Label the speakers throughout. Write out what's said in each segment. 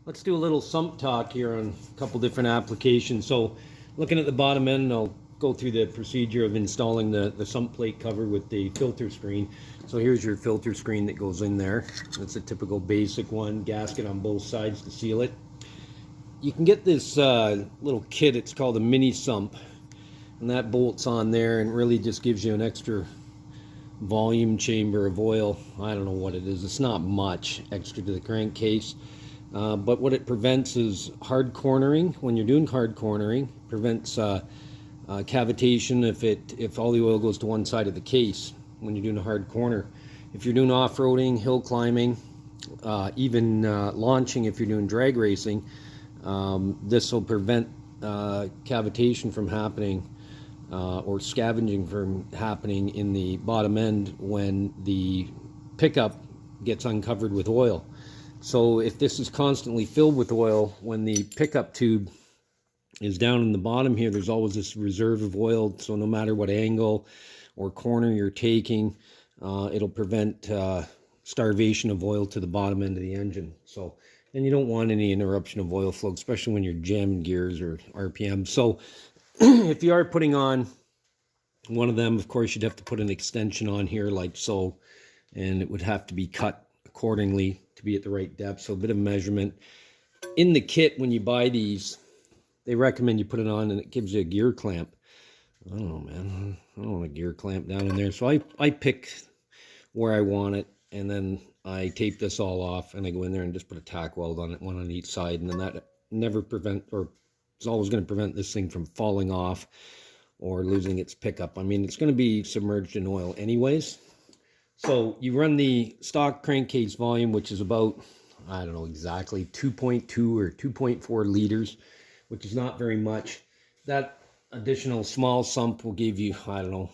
Speaker 1: Let's do a little sump talk here on a couple different applications. So looking at the bottom end, I'll go through the procedure of installing the sump plate cover with the filter screen. So here's your filter screen that goes in there. It's a typical basic one, gasket on both sides to seal it. You can get this little kit, it's called a mini sump, and that bolts on there and really just gives you an extra volume chamber of oil. I don't know what it is, it's not much extra to the crankcase. But what it prevents is hard cornering. When you're doing hard cornering, prevents cavitation if all the oil goes to one side of the case when you're doing a hard corner. If you're doing off-roading, hill climbing, even launching if you're doing drag racing, this will prevent cavitation from happening or scavenging from happening in the bottom end when the pickup gets uncovered with oil. So if this is constantly filled with oil, when the pickup tube is down in the bottom here, there's always this reserve of oil. So no matter what angle or corner you're taking, it'll prevent starvation of oil to the bottom end of the engine. So then you don't want any interruption of oil flow, especially when you're jamming gears or RPM. So if you are putting on one of them, of course, you'd have to put an extension on here like so, and it would have to be cut accordingly to be at the right depth. So a bit of measurement. In the kit, when you buy these, they recommend you put it on and it gives you a gear clamp. I don't know, man. I don't want a gear clamp down in there. So I pick where I want it, and then I tape this all off, and I go in there and just put a tack weld on it, one on each side, and then that never prevent, or it's always going to prevent this thing from falling off or losing its pickup. I mean, it's going to be submerged in oil anyways. So you run the stock crankcase volume, which is about, I don't know exactly, 2.2 or 2.4 liters, which is not very much. That additional small sump will give you, I don't know,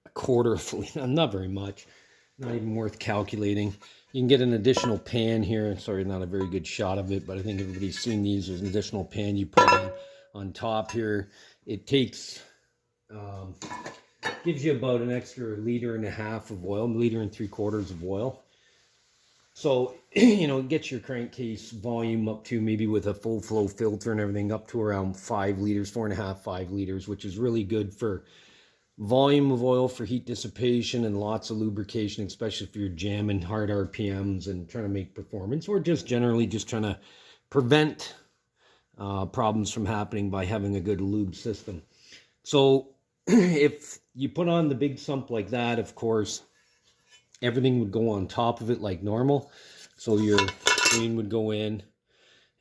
Speaker 1: a quarter of a liter, not very much, not even worth calculating. You can get an additional pan here. Sorry, not a very good shot of it, but I think everybody's seen these. There's an additional pan you put on top here. It takes... gives you about an extra 1.5 liters of oil, 1.75 liters of oil. So, you know, get your crankcase volume up to, maybe with a full flow filter and everything, up to around 5 liters, 4.5, 5 liters, which is really good for volume of oil for heat dissipation and lots of lubrication, especially if you're jamming hard RPMs and trying to make performance, or just generally just trying to prevent problems from happening by having a good lube system. So if you put on the big sump like that, of course, everything would go on top of it like normal. So your screen would go in,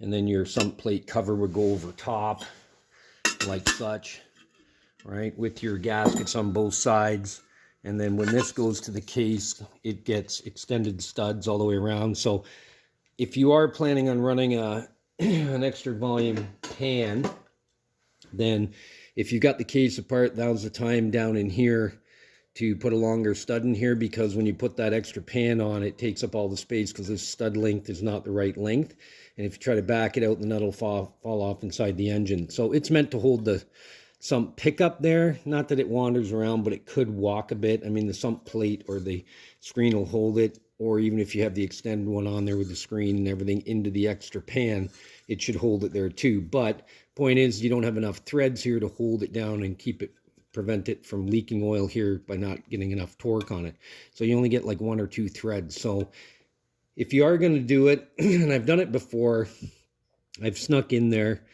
Speaker 1: and then your sump plate cover would go over top like such, right, with your gaskets on both sides. And then when this goes to the case, it gets extended studs all the way around. So if you are planning on running an extra volume pan, then if you got the case apart, that was the time down in here to put a longer stud in here, because when you put that extra pan on, it takes up all the space because this stud length is not the right length. And if you try to back it out, the nut will fall off inside the engine. So it's meant to hold the sump pickup there. Not that it wanders around, but it could walk a bit. I mean, the sump plate or the screen will hold it, or even if you have the extended one on there with the screen and everything into the extra pan, it should hold it there too. But point is, you don't have enough threads here to hold it down and prevent it from leaking oil here by not getting enough torque on it. So you only get like 1 or 2 threads. So if you are going to do it, and I've done it before, I've snuck in there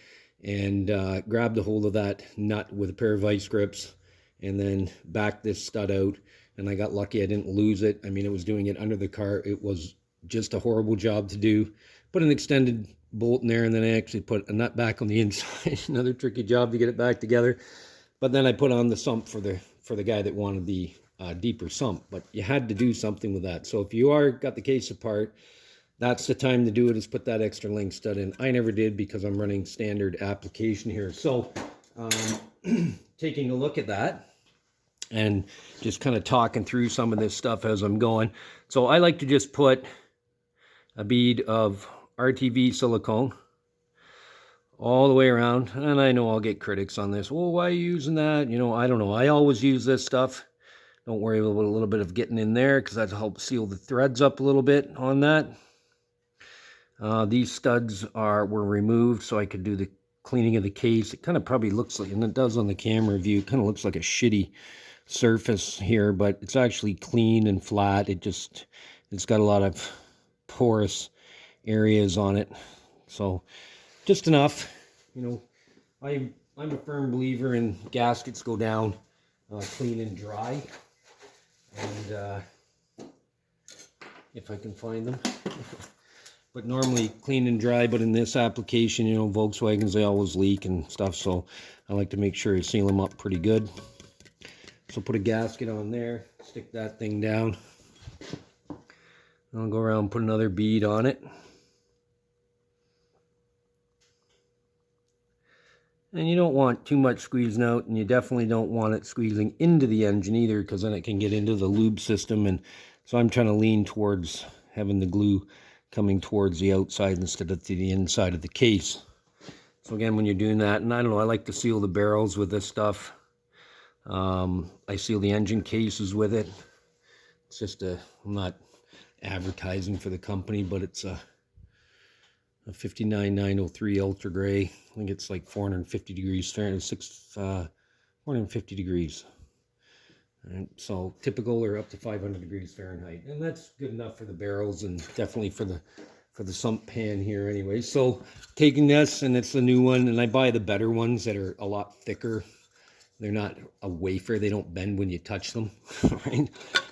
Speaker 1: and grabbed a hold of that nut with a pair of vice grips and then backed this stud out. And I got lucky I didn't lose it. I mean, it was doing it under the car. It was just a horrible job to do. Put an extended bolt in there, and then I actually put a nut back on the inside. Another tricky job to get it back together. But then I put on the sump for the guy that wanted the deeper sump. But you had to do something with that. So if you are got the case apart, that's the time to do it, is put that extra length stud in. I never did because I'm running standard application here. So taking a look at that and just kind of talking through some of this stuff as I'm going. So I like to just put a bead of RTV silicone all the way around. And I know I'll get critics on this. Well, why are you using that? You know, I don't know. I always use this stuff. Don't worry about a little bit of getting in there, because that helps seal the threads up a little bit on that. These studs were removed so I could do the cleaning of the case. It kind of probably looks like, and it does on the camera view, it kind of looks like a shitty surface here, but it's actually clean and flat. It's got a lot of porous areas on it, so just enough. You know, I'm a firm believer in gaskets go down clean and dry, and if I can find them. But normally clean and dry, but in this application, you know, Volkswagens, they always leak and stuff, so I like to make sure I seal them up pretty good. So put a gasket on there, stick that thing down. I'll go around and put another bead on it. And you don't want too much squeezing out, and you definitely don't want it squeezing into the engine either, because then it can get into the lube system. And so I'm trying to lean towards having the glue coming towards the outside instead of to the inside of the case. So again, when you're doing that, and I don't know, I like to seal the barrels with this stuff. I seal the engine cases with it. It's just I'm not advertising for the company, but it's a 59903 Ultra Gray. I think it's like 450 degrees Fahrenheit, 450 degrees. And so typical, or up to 500 degrees Fahrenheit, and that's good enough for the barrels, and definitely for the sump pan here anyway. So taking this, and it's the new one, and I buy the better ones that are a lot thicker. They're not a wafer, they don't bend when you touch them. Right?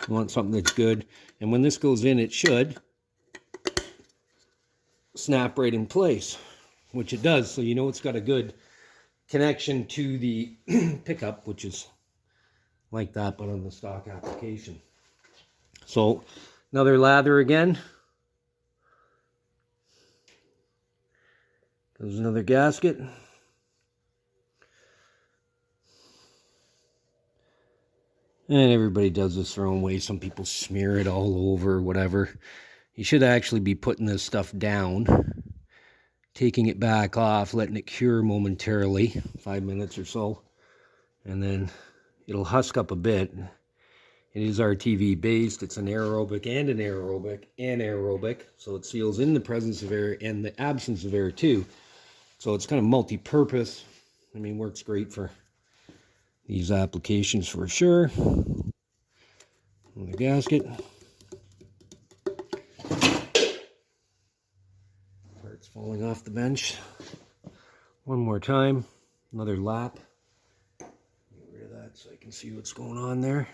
Speaker 1: You want something that's good, and when this goes in, it should snap right in place, which it does. So you know it's got a good connection to the pickup, which is like that, but on the stock application. So another lather again. There's another gasket. And everybody does this their own way. Some people smear it all over, whatever. You should actually be putting this stuff down, taking it back off, letting it cure momentarily, 5 minutes or so, and then it'll husk up a bit. It is RTV based. It's an aerobic and an anaerobic, so it seals in the presence of air and the absence of air too. So it's kind of multi-purpose. I mean, works great for these applications for sure. Another gasket. Parts falling off the bench. One more time. Another lap. So I can see what's going on there.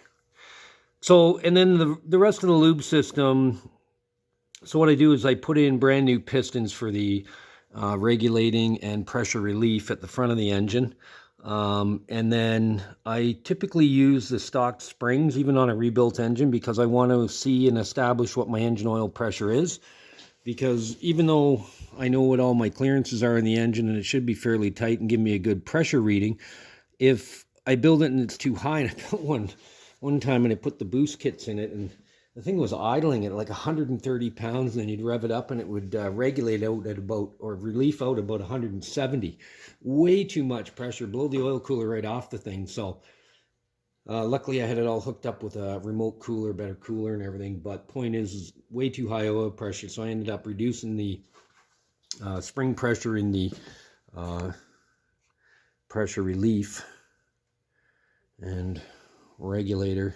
Speaker 1: So, and then the rest of the lube system, so what I do is I put in brand new pistons for the regulating and pressure relief at the front of the engine. And then I typically use the stock springs, even on a rebuilt engine, because I want to see and establish what my engine oil pressure is. Because even though I know what all my clearances are in the engine, and it should be fairly tight and give me a good pressure reading, if I build it and it's too high, and I built one time and I put the boost kits in it, and the thing was idling at like 130 pounds, and then you'd rev it up and it would regulate out at about, or relief out about 170. Way too much pressure, blow the oil cooler right off the thing. So luckily I had it all hooked up with a remote cooler, better cooler and everything, but point is way too high oil pressure. So I ended up reducing the spring pressure in the pressure relief and regulator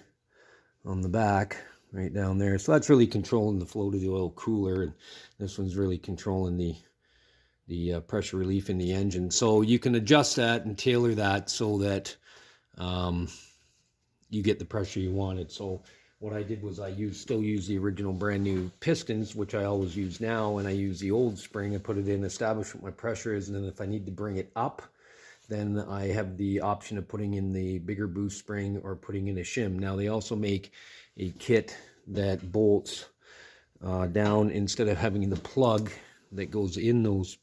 Speaker 1: on the back right down there. So that's really controlling the flow to the oil cooler, and this one's really controlling the pressure relief in the engine. So you can adjust that and tailor that so that you get the pressure you wanted. So what I did was I still use the original brand new pistons, which I always use now, and I use the old spring and put it in, establish what my pressure is, and then if I need to bring it up, then I have the option of putting in the bigger boost spring or putting in a shim. Now they also make a kit that bolts down, instead of having the plug that goes in those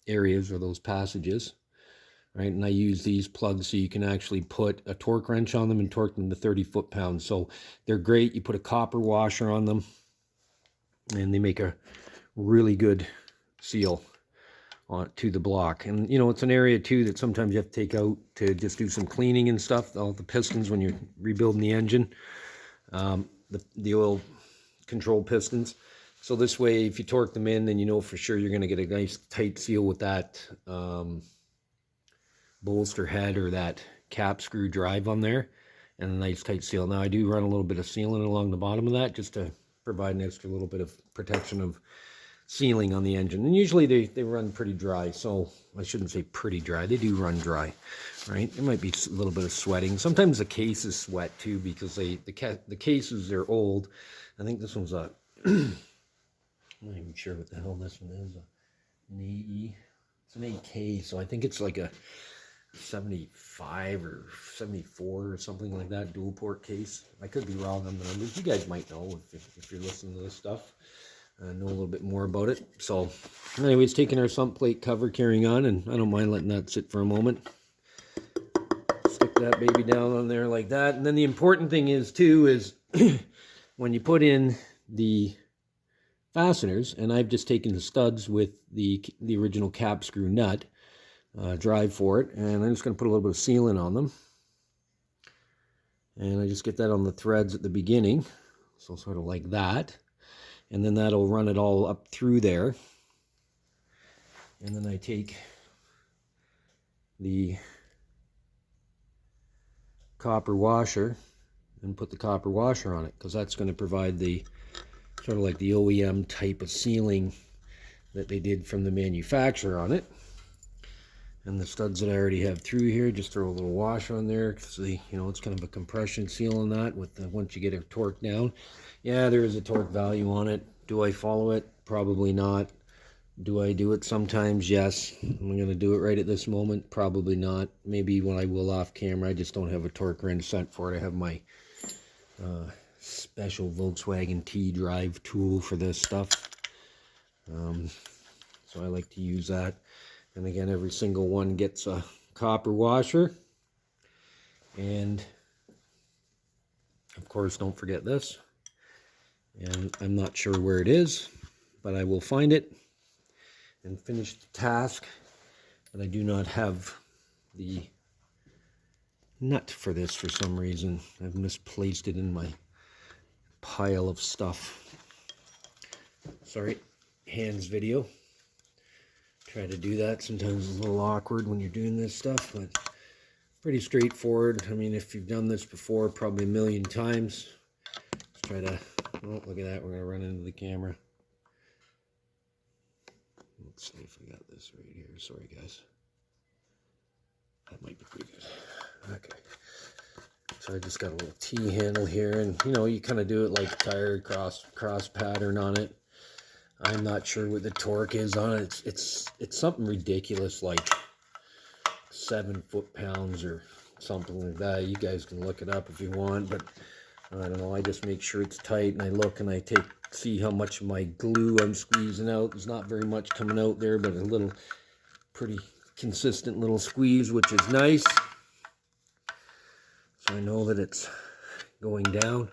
Speaker 1: areas or those passages, right? And I use these plugs so you can actually put a torque wrench on them and torque them to 30 foot-pounds. So they're great. You put a copper washer on them and they make a really good seal to the block. And you know, it's an area too that sometimes you have to take out to just do some cleaning and stuff, all the pistons when you're rebuilding the engine, the oil control pistons. So this way, if you torque them in, then you know for sure you're going to get a nice tight seal with that bolster head or that cap screw drive on there, and a nice tight seal. Now I do run a little bit of sealant along the bottom of that just to provide an extra little bit of protection of sealing on the engine. And usually they run pretty dry, so I shouldn't say pretty dry. They do run dry, right? There might be a little bit of sweating. Sometimes the case is sweat too because the cases are old. I think this one's a I'm not even sure what the hell this one is. An AE. It's an AK, so I think it's like a 75 or 74 or something like that, dual port case. I could be wrong on the numbers. You guys might know if you're listening to this stuff. Know a little bit more about it. So anyways, taking our sump plate cover, carrying on, and I don't mind letting that sit for a moment. Stick that baby down on there like that. And then the important thing is too is when you put in the fasteners, and I've just taken the studs with the original cap screw nut drive for it, and I'm just going to put a little bit of sealant on them, and I just get that on the threads at the beginning, so sort of like that, and then that'll run it all up through there. And then I take the copper washer and put the copper washer on it, because that's going to provide the sort of like the OEM type of sealing that they did from the manufacturer on it. And the studs that I already have through here, just throw a little wash on there, because it's kind of a compression seal on that with once you get it torqued down. Yeah, there is a torque value on it. Do I follow it? Probably not. Do I do it sometimes? Yes. Am I going to do it right at this moment? Probably not. Maybe when I will off camera. I just don't have a torque wrench set for it. I have my special Volkswagen T-Drive tool for this stuff. So I like to use that. And again, every single one gets a copper washer. And of course, don't forget this. And I'm not sure where it is, but I will find it and finish the task. But I do not have the nut for this for some reason. I've misplaced it in my pile of stuff. Sorry, hands video. Try to do that. Sometimes it's a little awkward when you're doing this stuff, but pretty straightforward. I mean, if you've done this before, probably a million times. Let's try to, oh, look at that. We're going to run into the camera. Let's see if I got this right here. Sorry, guys. That might be pretty good. Okay. So I just got a little T handle here, and you kind of do it like tire cross pattern on it. I'm not sure what the torque is on it. It's something ridiculous, like 7 foot-pounds or something like that. You guys can look it up if you want, but I don't know. I just make sure it's tight, and I look and I see how much of my glue I'm squeezing out. There's not very much coming out there, but a little pretty consistent little squeeze, which is nice. So I know that it's going down.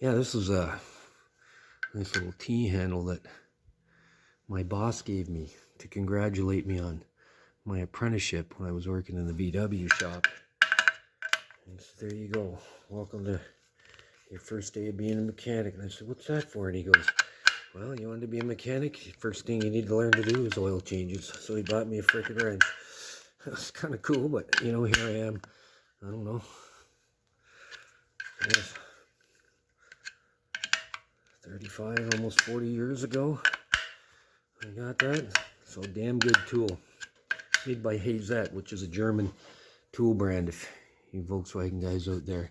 Speaker 1: Yeah, this is a nice little T handle that my boss gave me to congratulate me on my apprenticeship when I was working in the VW shop. And so there you go. Welcome to your first day of being a mechanic. And I said, what's that for? And he goes, well, you want to be a mechanic? First thing you need to learn to do is oil changes. So he bought me a frickin' wrench. That's kind of cool, but here I am. I don't know. Yes. 35, almost 40 years ago, I got that. So damn good tool. Made by Hazet, which is a German tool brand. If you Volkswagen guys out there,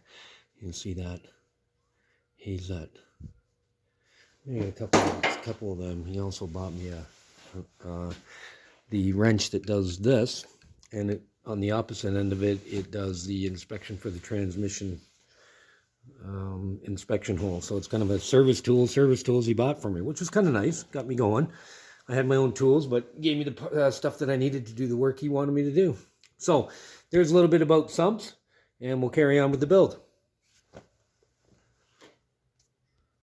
Speaker 1: you can see that. Hazet. Yeah, a couple of them. He also bought me the wrench that does this, and on the opposite end of it, it does the inspection for the transmission inspection hole. So it's kind of a service tools he bought for me, which was kind of nice. Got me going. I had my own tools, but gave me the stuff that I needed to do the work he wanted me to do. So there's a little bit about sumps. and we'll carry on with the build.